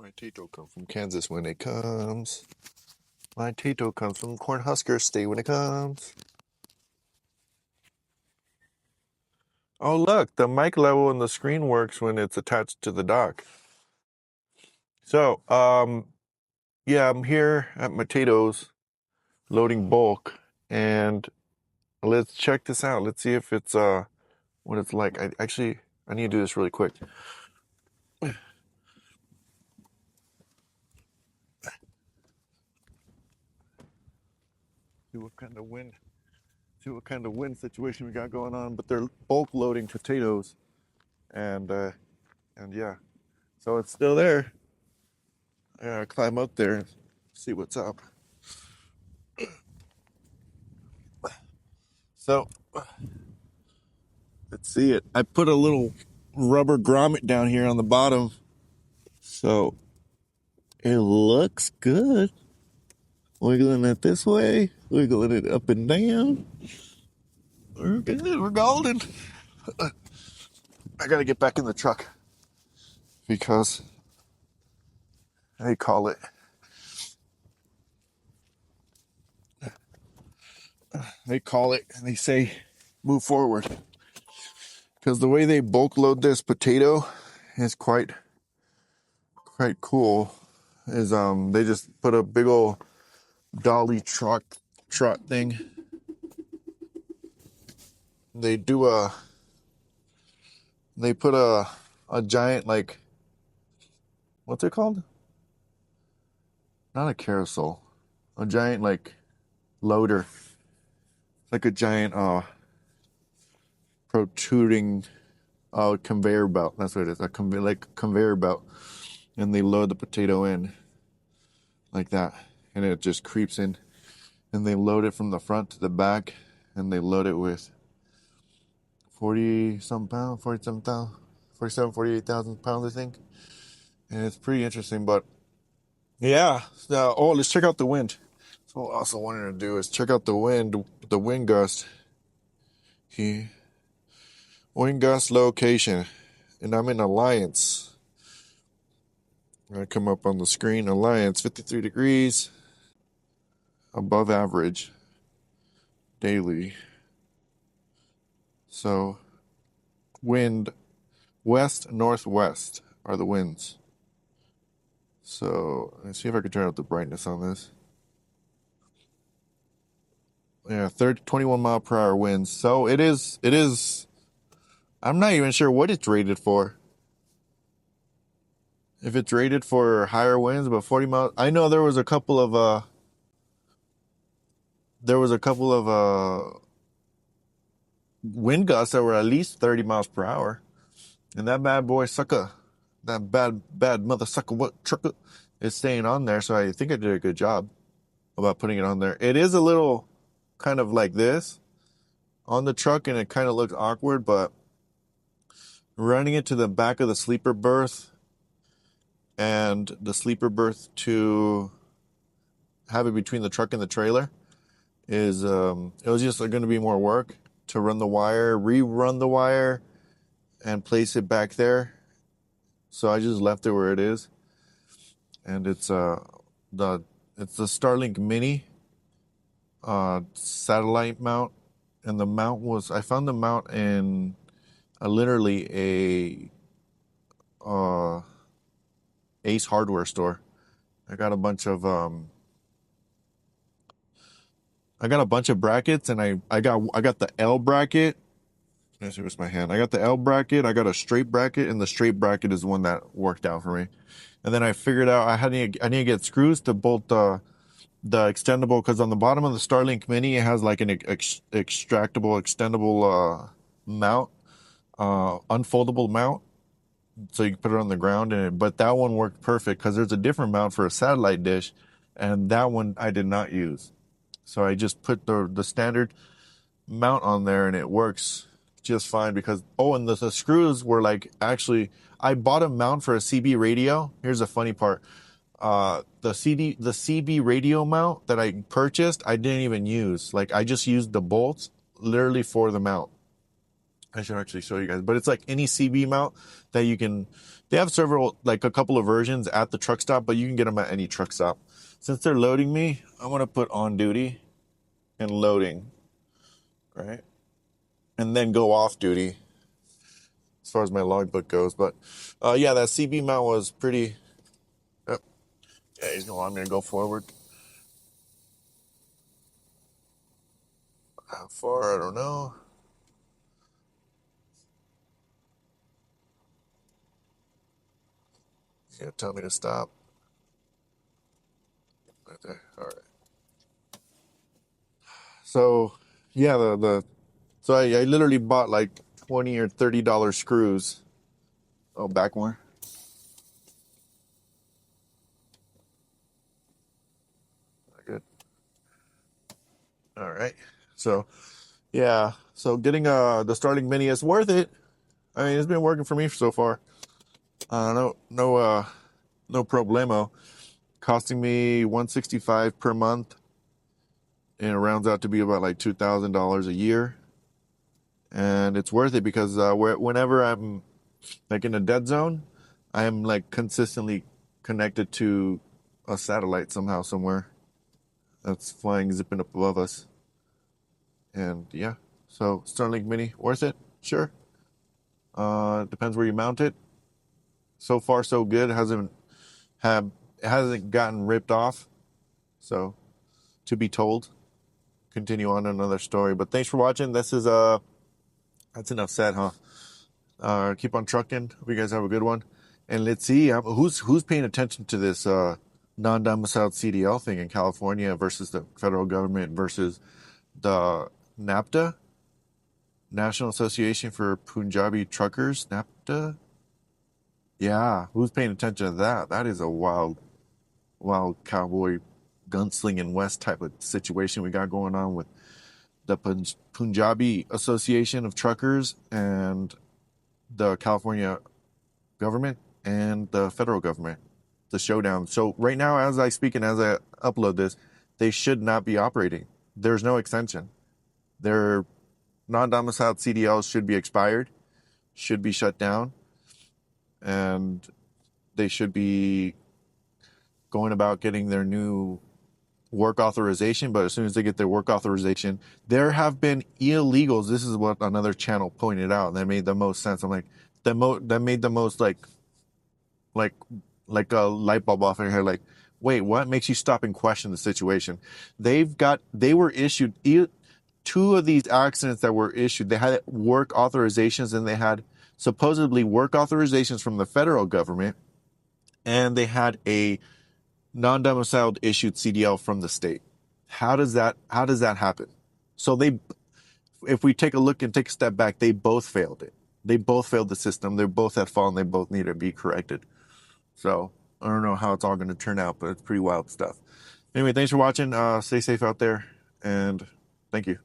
My Tito comes from Kansas when it comes. My Tito comes from Cornhusker State when it comes. Oh, look, the mic level in the screen works when it's attached to the dock. So, yeah, I'm here at my Tito's loading bulk, and let's check this out. Let's see if it's what it's like. I need to do this really quick. See what kind of wind situation we got going on. But they're bulk loading potatoes, and yeah, so it's still there. I gotta climb up there and see what's up. So let's see it. I put a little rubber grommet down here on the bottom, so it looks good. Wiggling it this way, wiggling it up and down. We're good. We're golden. I gotta get back in the truck because they call it. They call it and they say move forward because the way they bulk load this potato is quite cool. Is they just put a big old dolly trot thing. They put a giant, like, what's it called? Not a carousel. A giant, like, loader. Like a giant protruding conveyor belt. That's what it is. A conveyor belt. And they load the potato in like that. And it just creeps in. And they load it from the front to the back. And they load it with 47, 48,000 pounds, I think. And it's pretty interesting, but yeah. Let's check out the wind. So what I also wanted to do is check out the wind gust. Wind gust location. And I'm in Alliance. I come up on the screen, Alliance, 53 degrees, above average, daily. So, wind west-northwest are the winds. So, let's see if I can turn up the brightness on this. Yeah, 21 mile per hour winds. So it is, I'm not even sure what it's rated for. If it's rated for higher winds, but 40 miles. I know there was a couple of wind gusts that were at least 30 miles per hour. And that bad boy sucker, that bad mother sucker, what trucker is staying on there. So I think I did a good job about putting it on there. It is a little kind of like this on the truck, and it kind of looks awkward, but running it to the back of the sleeper berth and the sleeper berth to have it between the truck and the trailer is, it was just going to be more work to run the wire, rerun the wire, and place it back there. So I just left it where it is. And it's the Starlink Mini satellite mount. And the mount I found the mount in literally a Ace Hardware store. I got a bunch of brackets, and I got the L bracket. Let's see, where's my hand? I got the L bracket, I got a straight bracket, and the straight bracket is the one that worked out for me. And then I figured out I need to get screws to bolt the extendable, because on the bottom of the Starlink Mini it has like an extractable, extendable mount, unfoldable mount, so you can put it on the ground. But that one worked perfect because there's a different mount for a satellite dish, and that one I did not use. So I just put the standard mount on there, and it works just fine. Because and the screws were like, actually, I bought a mount for a CB radio. Here's the funny part. The CB radio mount that I purchased, I didn't even use. Like, I just used the bolts literally for the mount. I should actually show you guys, but it's like any CB mount that you can They have several, like a couple of versions at the truck stop, but you can get them at any truck stop. Since they're loading me, I want to put on duty and loading, right? And then go off duty as far as my logbook goes. But yeah, that CB mount was pretty. Yep. Yeah, he's going. I'm gonna go forward. How far? I don't know. He's gonna tell me to stop. Right there. All right. So yeah, so I literally bought like $20 or $30 screws. Oh, back more. Good. All right. So yeah, so getting the Starlink Mini is worth it. I mean, it's been working for me so far. No problemo. Costing me $165 per month, and it rounds out to be about like $2,000 a year. And it's worth it because whenever I'm like in a dead zone, I am like consistently connected to a satellite somehow, somewhere that's flying, zipping up above us. And yeah, so Starlink Mini, worth it? Sure. Depends where you mount it. So far, so good. Have it hasn't gotten ripped off. So to be told. Continue on another story. But thanks for watching. This is that's enough said, huh? Keep on trucking. Hope you guys have a good one. And let's see who's paying attention to this non-domiciled CDL thing in California versus the federal government versus the NAPTA, National Association for Punjabi Truckers, NAPTA. Yeah, who's paying attention to that? That is a wild cowboy gunslinging West type of situation we got going on with the Punjabi Association of Truckers and the California government and the federal government. The showdown. So right now, as I speak and as I upload this, they should not be operating. There's no extension. Their non-domiciled CDLs should be expired, should be shut down, and they should be going about getting their new work authorization. But as soon as they get their work authorization, there have been illegals. This is what another channel pointed out. That made the most sense. I'm like, that made the most like like a light bulb off in here. Like, wait, what makes you stop and question the situation? They were issued two of these accidents that were issued. They had work authorizations, and they had supposedly work authorizations from the federal government, and they had a non-domiciled issued CDL from the state. How does that happen? So if we take a look and take a step back, they both failed it. They both failed the system. They're both at fault, and they both need to be corrected. So I don't know how it's all going to turn out, but it's pretty wild stuff. Anyway, thanks for watching. Stay safe out there, and thank you.